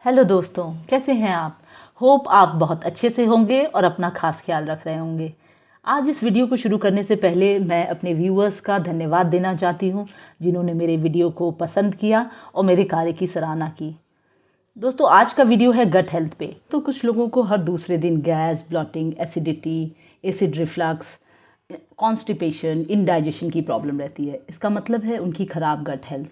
Hello दोस्तों, कैसे हैं आप। होप आप बहुत अच्छे से होंगे और अपना खास ख्याल रख रहे होंगे। आज इस वीडियो को शुरू करने से पहले मैं अपने व्यूअर्स का धन्यवाद देना चाहती हूं, जिन्होंने मेरे वीडियो को पसंद किया और मेरे कार्य की सराहना की। दोस्तों, आज का वीडियो है गट हेल्थ पे। तो कुछ लोगों को हर दूसरे दिन gas, blotting, acidity, acid reflux, constipation, indigestion की प्रॉब्लम रहती है। इसका मतलब है उनकी ख़राब गट हेल्थ।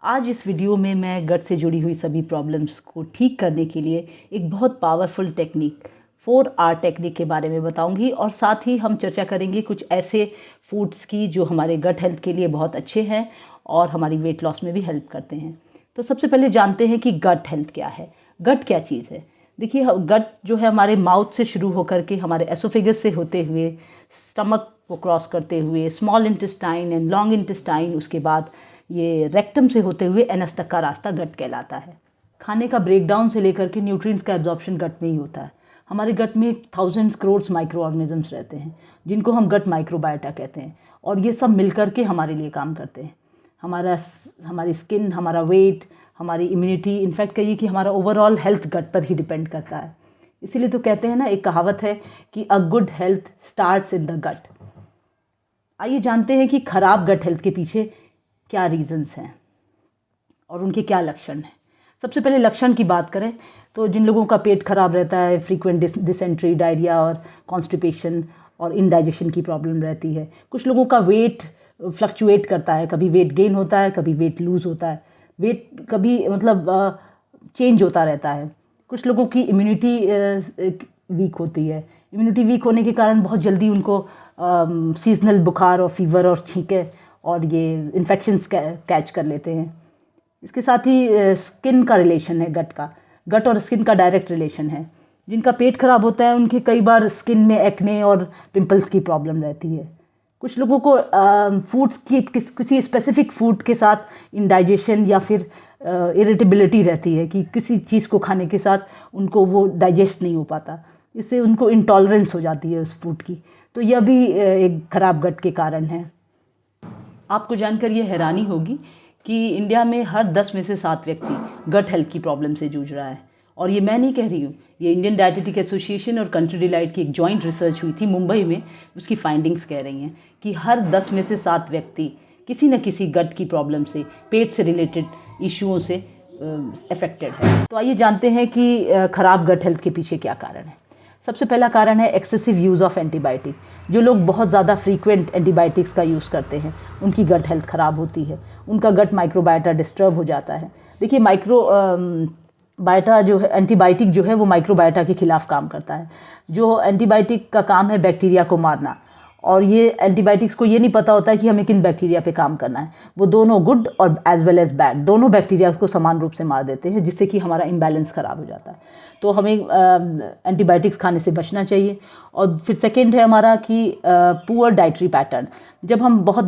आज इस वीडियो में मैं गट से जुड़ी हुई सभी प्रॉब्लम्स को ठीक करने के लिए एक बहुत पावरफुल टेक्निक 4R टेक्निक के बारे में बताऊंगी, और साथ ही हम चर्चा करेंगे कुछ ऐसे फूड्स की जो हमारे गट हेल्थ के लिए बहुत अच्छे हैं और हमारी वेट लॉस में भी हेल्प करते हैं। तो सबसे पहले जानते हैं कि गट हेल्थ क्या है। गट क्या चीज़ है। देखिए, गट जो है हमारे माउथ से शुरू होकर के हमारे एसोफेगस से होते हुए स्टमक को क्रॉस करते हुए small intestine and long intestine, उसके बाद ये रेक्टम से होते हुए एनस तक का रास्ता गट कहलाता है। खाने का ब्रेकडाउन से लेकर के न्यूट्रिएंट्स का एब्जॉर्प्शन गट में ही होता है। हमारे गट में थाउजेंड्स करोड़ माइक्रो ऑर्गेनिजम्स रहते हैं, जिनको हम गट माइक्रोबायोटा कहते हैं, और ये सब मिलकर के हमारे लिए काम करते हैं। हमारी स्किन, हमारा वेट, हमारी इम्यूनिटी, इनफैक्ट कहिए कि हमारा ओवरऑल हेल्थ गट पर ही डिपेंड करता है। इसीलिए तो कहते हैं ना, एक कहावत है कि a good health starts in the gut. आइए जानते हैं कि खराब गट हेल्थ के पीछे क्या रीजंस हैं और उनके क्या लक्षण हैं। सबसे पहले लक्षण की बात करें तो जिन लोगों का पेट खराब रहता है, फ्रीक्वेंट डिसेंट्री, डायरिया और कॉन्स्टिपेशन और इनडाइजेशन की प्रॉब्लम रहती है। कुछ लोगों का वेट फ्लक्चुएट करता है, कभी वेट गेन होता है, कभी वेट लूज़ होता है, वेट कभी चेंज होता रहता है। कुछ लोगों की इम्यूनिटी वीक होती है। इम्यूनिटी वीक होने के कारण बहुत जल्दी उनको सीजनल बुखार और फीवर और छींके और ये इन्फेक्शंस कैच कर लेते हैं। इसके साथ ही स्किन का रिलेशन है, गट और स्किन का डायरेक्ट रिलेशन है। जिनका पेट खराब होता है उनके कई बार स्किन में एक्ने और पिंपल्स की प्रॉब्लम रहती है। कुछ लोगों को फूड्स की किसी स्पेसिफिक फूड के साथ इंडाइजेशन या फिर इरिटेबिलिटी रहती है कि किसी चीज़ को खाने के साथ उनको वो डाइजेस्ट नहीं हो पाता, इससे उनको इंटॉलरेंस हो जाती है उस फूड की। तो यह भी एक खराब गट के कारण है। आपको जानकर ये हैरानी होगी कि इंडिया में हर 10 में से 7 व्यक्ति गट हेल्थ की प्रॉब्लम से जूझ रहा है। और ये मैं नहीं कह रही हूँ, ये इंडियन डायटिटिक एसोसिएशन और कंट्री डिलाइट की एक जॉइंट रिसर्च हुई थी मुंबई में, उसकी फाइंडिंग्स कह रही हैं कि हर 10 में से 7 व्यक्ति किसी न किसी गट की प्रॉब्लम से, पेट से रिलेटेड इश्यूओं से अफेक्टेड है। तो आइए जानते हैं कि खराब गट हेल्थ के पीछे क्या कारण है। सबसे पहला कारण है एक्सेसिव यूज़ ऑफ एंटीबायोटिक। जो लोग बहुत ज़्यादा फ्रीक्वेंट एंटीबायोटिक्स का यूज़ करते हैं उनकी गट हेल्थ ख़राब होती है, उनका गट माइक्रोबायोटा डिस्टर्ब हो जाता है। देखिए, बायोटा जो है, एंटीबायोटिक जो है वो माइक्रोबायोटा के खिलाफ काम करता है। जो एंटीबायोटिक का काम है बैक्टीरिया को मारना, और ये एंटीबायोटिक्स को ये नहीं पता होता है कि हमें किन बैक्टीरिया पे काम करना है। वो दोनों गुड और एज वेल एज बैड दोनों बैक्टीरिया को समान रूप से मार देते हैं, जिससे कि हमारा इम्बैलेंस ख़राब हो जाता है। तो हमें एंटीबायोटिक्स खाने से बचना चाहिए। और फिर सेकेंड है हमारा कि पुअर डाइटरी पैटर्न। जब हम बहुत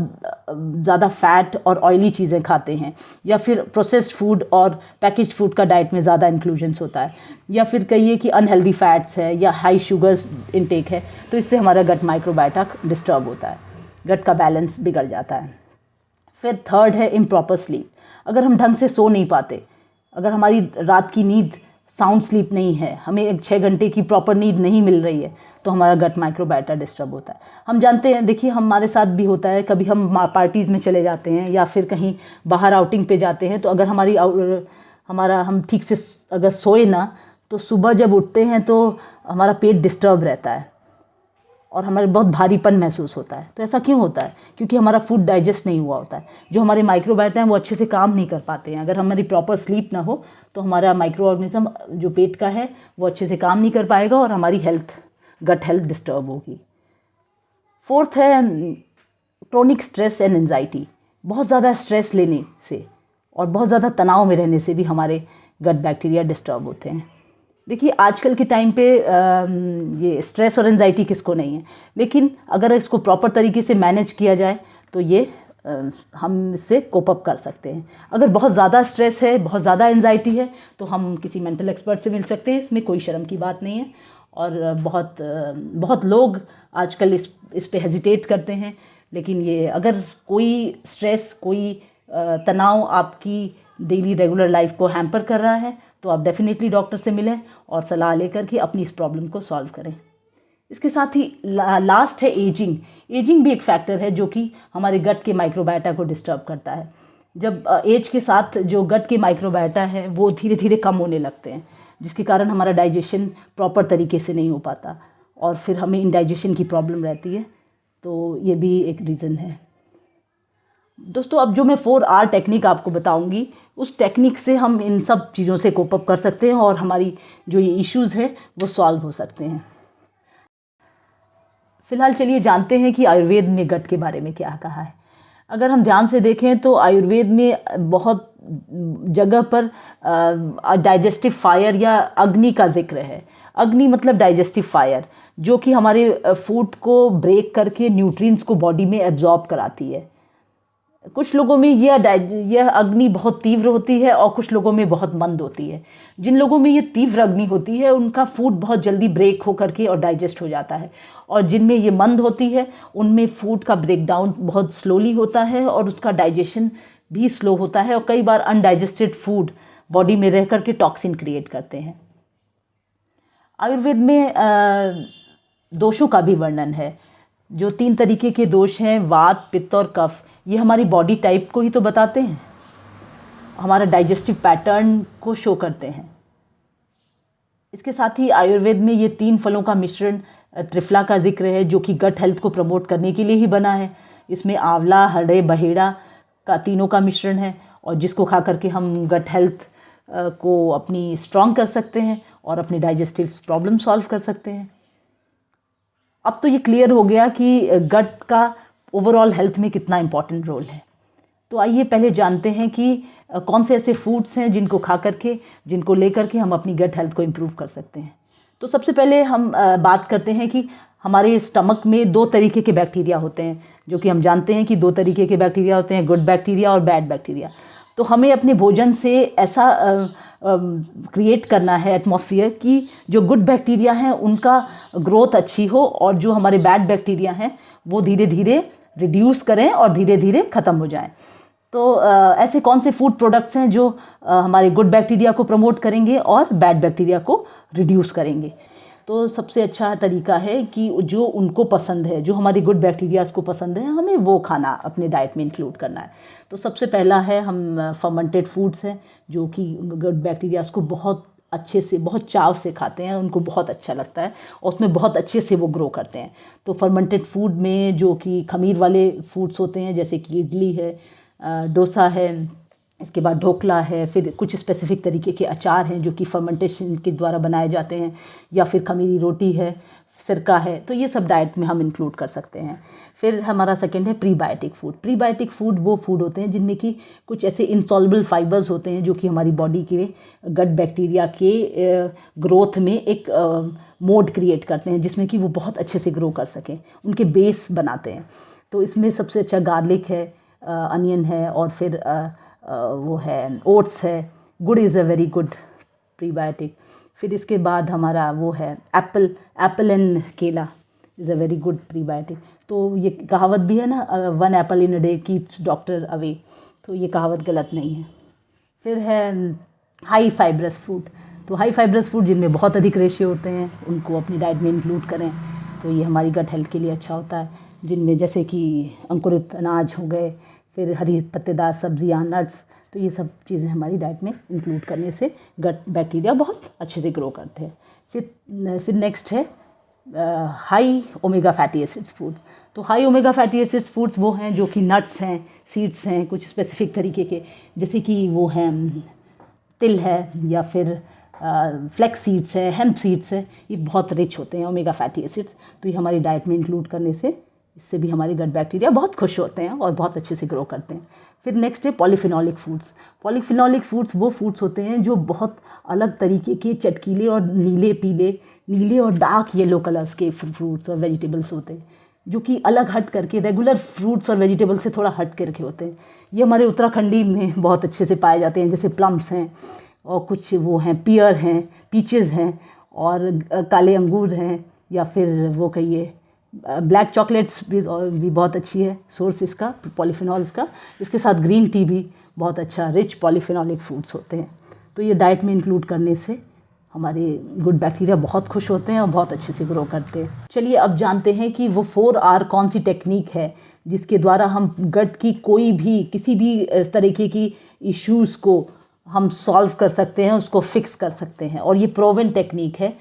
ज़्यादा फैट और ऑयली चीज़ें खाते हैं, या फिर प्रोसेस्ड फूड और पैकेज्ड फूड का डाइट में ज़्यादा इंक्लूजन्स होता है, या फिर कहिए कि अनहेल्दी फैट्स है या हाई शुगर्स इनटेक है, तो इससे हमारा गट माइक्रोबायोटा डिस्टर्ब होता है, गट का बैलेंस बिगड़ जाता है। फिर थर्ड है इम्प्रॉपर स्लीप। अगर हम ढंग से सो नहीं पाते, अगर हमारी रात की नींद साउंड स्लीप नहीं है, हमें एक 6 घंटे की प्रॉपर नींद नहीं मिल रही है, तो हमारा गट माइक्रोबायोटा डिस्टर्ब होता है। हम जानते हैं, देखिए हमारे साथ भी होता है, कभी हम पार्टीज़ में चले जाते हैं या फिर कहीं बाहर आउटिंग पे जाते हैं, तो अगर हम ठीक से अगर सोए ना, तो सुबह जब उठते हैं तो हमारा पेट डिस्टर्ब रहता है और हमारे बहुत भारीपन महसूस होता है। तो ऐसा क्यों होता है? क्योंकि हमारा फूड डाइजेस्ट नहीं हुआ होता है। जो हमारे माइक्रोबायोटा हैं वो अच्छे से काम नहीं कर पाते हैं। अगर हमारी प्रॉपर स्लीप ना हो तो हमारा माइक्रो ऑर्गेनिज्म जो पेट का है वो अच्छे से काम नहीं कर पाएगा और हमारी गट हेल्थ डिस्टर्ब होगी। फोर्थ है क्रोनिक स्ट्रेस एंड एंजाइटी। बहुत ज़्यादा स्ट्रेस लेने से और बहुत ज़्यादा तनाव में रहने से भी हमारे गट बैक्टीरिया डिस्टर्ब होते हैं। देखिए, आजकल के टाइम पे ये स्ट्रेस और एंजाइटी किसको नहीं है, लेकिन अगर इसको प्रॉपर तरीके से मैनेज किया जाए तो ये हम इससे कोप अप कर सकते हैं। अगर बहुत ज़्यादा स्ट्रेस है, बहुत ज़्यादा एंजाइटी है, तो हम किसी मेंटल एक्सपर्ट से मिल सकते हैं, इसमें कोई शर्म की बात नहीं है। और बहुत लोग आजकल इस पे हेजिटेट करते हैं, लेकिन ये अगर कोई स्ट्रेस, कोई तनाव आपकी डेली रेगुलर लाइफ को हैम्पर कर रहा है, तो आप डेफिनेटली डॉक्टर से मिलें और सलाह लेकर के अपनी इस प्रॉब्लम को सॉल्व करें। इसके साथ ही लास्ट है एजिंग। एजिंग भी एक फैक्टर है जो कि हमारे गट के माइक्रोबायोटा को डिस्टर्ब करता है। जब एज के साथ जो गट के माइक्रोबायोटा है वो धीरे धीरे कम होने लगते हैं, जिसके कारण हमारा डाइजेशन प्रॉपर तरीके से नहीं हो पाता और फिर हमें इंडाइजेशन की प्रॉब्लम रहती है। तो ये भी एक रीज़न है। दोस्तों, अब जो मैं 4R टेक्निक आपको बताऊंगी, उस टेक्निक से हम इन सब चीज़ों से कोप अप कर सकते हैं और हमारी जो ये इश्यूज़ है वो सॉल्व हो सकते हैं। फिलहाल चलिए जानते हैं कि आयुर्वेद में गट के बारे में क्या कहा है। अगर हम ध्यान से देखें तो आयुर्वेद में बहुत जगह पर डाइजेस्टिव फायर या अग्नि का जिक्र है। अग्नि मतलब डाइजेस्टिव फायर, जो कि हमारे फूड को ब्रेक करके न्यूट्रिएंट्स को बॉडी में एब्जॉर्ब कराती है। कुछ लोगों में यह अग्नि बहुत तीव्र होती है और कुछ लोगों में बहुत मंद होती है। जिन लोगों में ये तीव्र अग्नि होती है उनका फूड बहुत जल्दी ब्रेक हो करके और डाइजेस्ट हो जाता है, और जिनमें ये मंद होती है उनमें फूड का ब्रेकडाउन बहुत स्लोली होता है और उसका डाइजेशन भी स्लो होता है, और कई बार अनडाइजेस्टेड फूड बॉडी में रह करके टॉक्सिन क्रिएट करते हैं। आयुर्वेद में दोषों का भी वर्णन है। जो 3 तरीके के दोष हैं, वात, पित्त और कफ, ये हमारी बॉडी टाइप को ही तो बताते हैं, हमारा डाइजेस्टिव पैटर्न को शो करते हैं। इसके साथ ही आयुर्वेद में ये 3 फलों का मिश्रण त्रिफला का जिक्र है, जो कि गट हेल्थ को प्रमोट करने के लिए ही बना है। इसमें आंवला, हरड़े, बहेड़ा का तीनों का मिश्रण है, और जिसको खा करके हम गट हेल्थ को अपनी स्ट्रॉन्ग कर सकते हैं और अपनी डाइजेस्टिव प्रॉब्लम सॉल्व कर सकते हैं। अब तो ये क्लियर हो गया कि गट का ओवरऑल हेल्थ में कितना इम्पॉर्टेंट रोल है। तो आइए पहले जानते हैं कि कौन से ऐसे फूड्स हैं जिनको खा करके, जिनको लेकर के हम अपनी गट हेल्थ को इम्प्रूव कर सकते हैं। तो सबसे पहले हम बात करते हैं कि हमारे स्टमक में 2 तरीके के बैक्टीरिया होते हैं, जो कि हम जानते हैं कि 2 तरीके के बैक्टीरिया होते हैं, गुड बैक्टीरिया और बैड बैक्टीरिया। तो हमें अपने भोजन से ऐसा क्रिएट करना है एटमॉस्फेयर कि जो गुड बैक्टीरिया हैं उनका ग्रोथ अच्छी हो, और जो हमारे बैड बैक्टीरिया हैं वो धीरे धीरे रिड्यूस करें और धीरे धीरे ख़त्म हो जाएं। तो ऐसे कौन से फूड प्रोडक्ट्स हैं जो हमारे गुड बैक्टीरिया को प्रमोट करेंगे और बैड बैक्टीरिया को रिड्यूस करेंगे। तो सबसे अच्छा तरीका है कि जो उनको पसंद है, जो हमारी गुड बैक्टीरियाज़ को पसंद है, हमें वो खाना अपने डाइट में इंक्लूड करना है। तो सबसे पहला है हम फर्मेंटेड फूड्स हैं, जो कि गुड बैक्टीरियाज़ को बहुत अच्छे से, बहुत चाव से खाते हैं, उनको बहुत अच्छा लगता है और उसमें बहुत अच्छे से वो ग्रो करते हैं। तो फर्मेंटेड फूड में जो कि खमीर वाले फूड्स होते हैं, जैसे कि इडली है, डोसा है, इसके बाद ढोकला है, फिर कुछ स्पेसिफिक तरीके के अचार हैं जो कि फर्मेंटेशन के द्वारा बनाए जाते हैं, या फिर खमीरी रोटी है, सिरका है। तो ये सब डाइट में हम इंक्लूड कर सकते हैं। फिर हमारा सेकंड है प्रीबायोटिक फूड। प्रीबायोटिक फूड वो फूड होते हैं जिनमें कि कुछ ऐसे इनसॉल्युबल फाइबर्स होते हैं जो कि हमारी बॉडी के गट बैक्टीरिया के ग्रोथ में एक मोड क्रिएट करते हैं, जिसमें कि वो बहुत अच्छे से ग्रो कर सकें, उनके बेस बनाते हैं। तो इसमें सबसे अच्छा गार्लिक है, अनियन है, और फिर वो है ओट्स है। गुड़ is a very good prebiotic. फिर इसके बाद हमारा वो है एप्पल एंड केला is a very good prebiotic. तो ये कहावत भी है ना, 1 apple in a day keeps doctor away, तो ये कहावत गलत नहीं है। फिर है हाई फाइब्रस फूड। तो हाई फाइब्रस फूड जिनमें बहुत अधिक रेशियो होते हैं, उनको अपनी डाइट में इंक्लूड करें, तो ये हमारी गट हेल्थ के लिए अच्छा होता है। जिनमें जैसे कि अंकुरित अनाज हो गए, फिर हरी पत्तेदार सब्जियां, नट्स, तो ये सब चीज़ें हमारी डाइट में इंक्लूड करने से गट बैक्टीरिया बहुत अच्छे से ग्रो करते हैं। फिर नेक्स्ट है high omega fatty acids foods. तो high omega fatty acids foods वो हैं जो कि नट्स हैं, सीड्स हैं, कुछ स्पेसिफिक तरीके के, जैसे कि वो हैं तिल है, या फिर फ्लैक्स सीड्स है, हेम्प सीड्स है। ये बहुत रिच होते हैं ओमेगा फैटी एसिड्स, तो ये हमारी डाइट में इंक्लूड करने से इससे भी हमारे गट बैक्टीरिया बहुत खुश होते हैं और बहुत अच्छे से ग्रो करते हैं। फिर नेक्स्ट है पॉलीफिनोलिक फूड्स। पॉलीफिनोलिक फूड्स वो फूड्स होते हैं जो बहुत अलग तरीके के चटकीले और नीले और डार्क येलो कलर्स के फ्रूट्स और वेजिटेबल्स होते हैं, जो कि अलग हट करके रेगुलर फ्रूट्स और वेजिटेबल्स से थोड़ा हट करके होते हैं। ये हमारे उत्तराखंडी में बहुत अच्छे से पाए जाते हैं, जैसे प्लम्स हैं, और कुछ वो हैं पियर हैं, पीचेस हैं, और काले अंगूर हैं, या फिर वो कहिए ब्लैक चॉकलेट्स भी बहुत अच्छी है सोर्स इसका पॉलीफिनॉल्स का। इसके साथ ग्रीन टी भी बहुत अच्छा रिच पॉलीफेनोलिक फूड्स होते हैं। तो ये डाइट में इंक्लूड करने से हमारे गुड बैक्टीरिया बहुत खुश होते हैं और बहुत अच्छे से ग्रो करते हैं। चलिए अब जानते हैं कि वो 4R कौन सी टेक्निक है जिसके द्वारा हम गट की कोई भी किसी भी तरीके की इश्यूज़ को हम सॉल्व कर सकते हैं, उसको फिक्स कर सकते हैं। और ये प्रोवन टेक्निक है।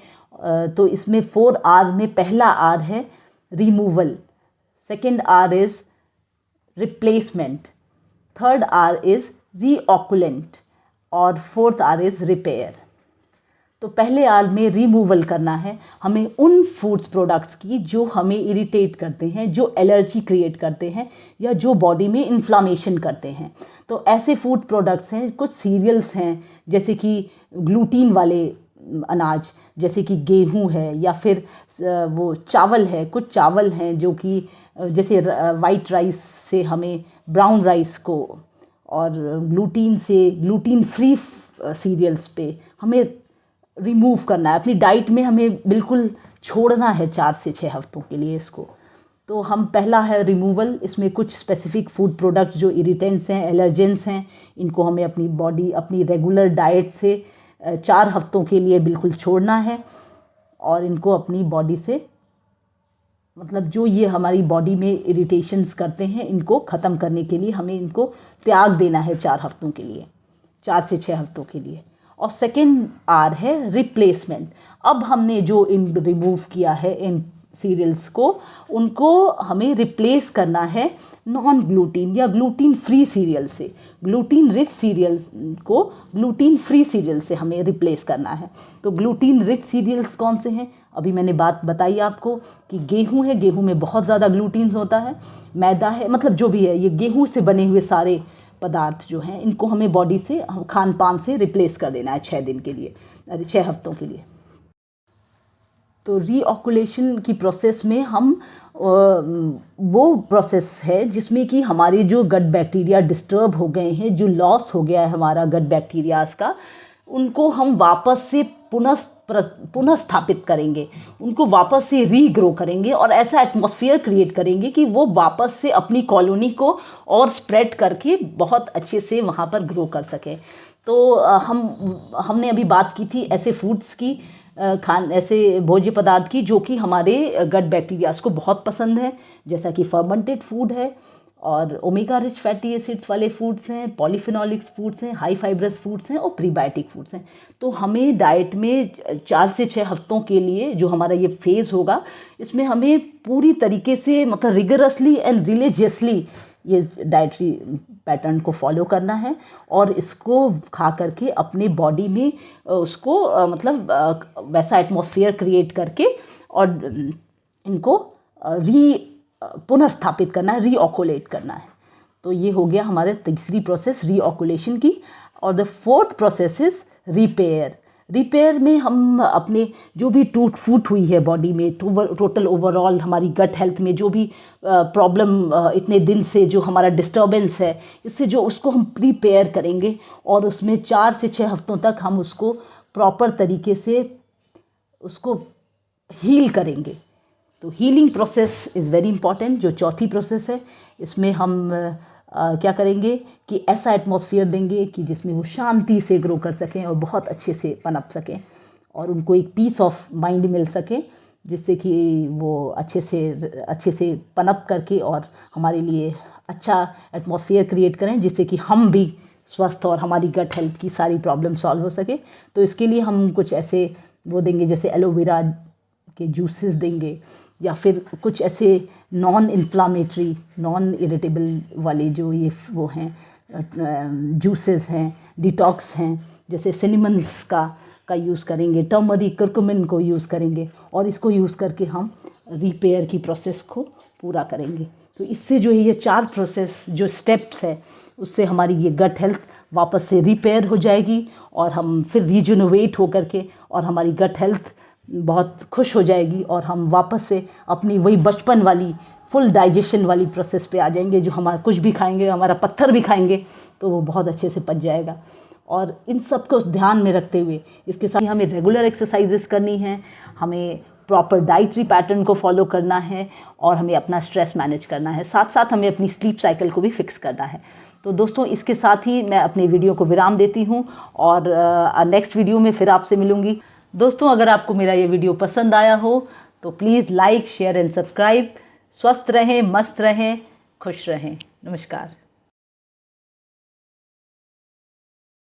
तो इसमें 4R में पहला R है removal, second R is replacement, third R is reinoculant और फोर्थ R इज़ रिपेयर। तो पहले आर में रिमूवल करना है हमें उन फूड्स प्रोडक्ट्स की जो हमें इरिटेट करते हैं, जो एलर्जी क्रिएट करते हैं या जो बॉडी में इन्फ्लामेशन करते हैं। तो ऐसे फूड प्रोडक्ट्स हैं, कुछ सीरियल्स हैं जैसे कि ग्लूटीन वाले अनाज जैसे कि गेहूं है या फिर वो चावल है, कुछ चावल हैं जो कि जैसे वाइट राइस से हमें ब्राउन राइस को और ग्लूटीन से ग्लूटीन फ्री सीरियल्स पे हमें रिमूव करना है। अपनी डाइट में हमें बिल्कुल छोड़ना है 4 से 6 हफ्तों के लिए इसको। तो हम पहला है रिमूवल, इसमें कुछ स्पेसिफिक फूड प्रोडक्ट्स जो इरिटेंट्स हैं, एलर्जेंस हैं, इनको हमें अपनी बॉडी अपनी रेगुलर डाइट से 4 हफ्तों के लिए बिल्कुल छोड़ना है और इनको अपनी बॉडी से मतलब जो ये हमारी बॉडी में इरिटेशंस करते हैं इनको ख़त्म करने के लिए हमें इनको त्याग देना है 4 हफ्तों के लिए, 4 से 6 हफ्तों के लिए। और सेकेंड आर है रिप्लेसमेंट। अब हमने जो इन रिमूव किया है इन सीरियल्स को, उनको हमें रिप्लेस करना है नॉन ग्लूटीन या ग्लूटीन फ्री सीरियल से। ग्लूटीन रिच सीरियल्स को ग्लूटीन फ्री सीरियल से हमें रिप्लेस करना है। तो ग्लूटीन रिच सीरियल्स कौन से हैं? अभी मैंने बात बताई आपको कि गेहूं है, गेहूं में बहुत ज़्यादा ग्लूटीन होता है। मैदा है, मतलब जो भी है ये गेहूं से बने हुए सारे पदार्थ जो हैं इनको हमें बॉडी से खान पान से रिप्लेस कर देना है 6 दिन के लिए, 6 हफ्तों के लिए। तो रीऑकुलेशन की प्रोसेस में हम वो प्रोसेस है जिसमें कि हमारे जो गट बैक्टीरिया डिस्टर्ब हो गए हैं, जो लॉस हो गया है हमारा गट बैक्टीरियाज का, उनको हम वापस से पुनः स्थापित करेंगे, उनको वापस से रीग्रो करेंगे और ऐसा एटमॉस्फेयर क्रिएट करेंगे कि वो वापस से अपनी कॉलोनी को और स्प्रेड करके बहुत अच्छे से वहाँ पर ग्रो कर सकें। तो हमने अभी बात की थी ऐसे फूड्स की, ऐसे भोज्य पदार्थ की जो कि हमारे गट बैक्टीरियाज को बहुत पसंद है, जैसा कि फर्मेंटेड फूड है और ओमेगा रिच फैटी एसिड्स वाले फूड्स हैं, पॉलीफिनोलिक्स फूड्स हैं, हाई फाइब्रस फूड्स हैं और प्रीबायोटिक फूड्स हैं। तो हमें डाइट में 4 से 6 हफ्तों के लिए जो हमारा ये फेज़ होगा, इसमें हमें पूरी तरीके से मतलब रिगरसली एंड रिलीजियसली ये डाइटरी पैटर्न को फॉलो करना है और इसको खा करके अपने बॉडी में उसको मतलब वैसा एटमॉस्फेयर क्रिएट करके और इनको पुनर्स्थापित करना है, रीऑकुलेट करना है। तो ये हो गया हमारे तीसरी प्रोसेस रीऑकुलेशन की। और the fourth process is repair. Repair में हम अपने जो भी टूट फूट हुई है बॉडी में, टोटल ओवरऑल हमारी गट हेल्थ में जो भी प्रॉब्लम इतने दिन से जो हमारा डिस्टर्बेंस है, इससे जो उसको हम रिपेयर करेंगे और उसमें 4 से 6 हफ्तों तक हम उसको प्रॉपर तरीके से उसको हील करेंगे। तो healing process is very important. जो चौथी प्रोसेस है, इसमें हम क्या करेंगे कि ऐसा एटमॉस्फेयर देंगे कि जिसमें वो शांति से ग्रो कर सकें और बहुत अच्छे से पनप सकें और उनको एक पीस ऑफ माइंड मिल सके, जिससे कि वो अच्छे से पनप करके और हमारे लिए अच्छा एटमॉस्फेयर क्रिएट करें, जिससे कि हम भी स्वस्थ और हमारी गट हेल्थ की सारी प्रॉब्लम सॉल्व हो सके। तो इसके लिए हम कुछ ऐसे वो देंगे, जैसे एलोवेरा के जूसेस देंगे या फिर कुछ ऐसे नॉन इन्फ्लामेटरी, नॉन इरिटेबल वाले जो ये वो हैं जूसेस हैं, डिटॉक्स हैं, जैसे सिनेमन्स का यूज़ करेंगे, टर्मरिक, कुरकुमिन को यूज़ करेंगे और इसको यूज़ करके हम रिपेयर की प्रोसेस को पूरा करेंगे। तो इससे जो है ये 4 प्रोसेस जो स्टेप्स है, उससे हमारी ये गट हेल्थ वापस से रिपेयर हो जाएगी और हम फिर रीजनोवेट हो करके और हमारी गट हेल्थ बहुत खुश हो जाएगी और हम वापस से अपनी वही बचपन वाली फुल डाइजेशन वाली प्रोसेस पे आ जाएंगे। जो हमारा कुछ भी खाएंगे, हमारा पत्थर भी खाएंगे तो वो बहुत अच्छे से पच जाएगा। और इन सब को ध्यान में रखते हुए इसके साथ हमें रेगुलर एक्सरसाइजेस करनी है, हमें प्रॉपर डाइटरी पैटर्न को फॉलो करना है और हमें अपना स्ट्रेस मैनेज करना है। साथ साथ हमें अपनी स्लीप साइकिल को भी फिक्स करना है। तो दोस्तों इसके साथ ही मैं अपनी वीडियो को विराम देती हूँ और नेक्स्ट वीडियो में फिर आपसे मिलूँगी। दोस्तों अगर आपको मेरा ये वीडियो पसंद आया हो तो please like share and subscribe. स्वस्थ रहें, मस्त रहें, खुश रहें। नमस्कार।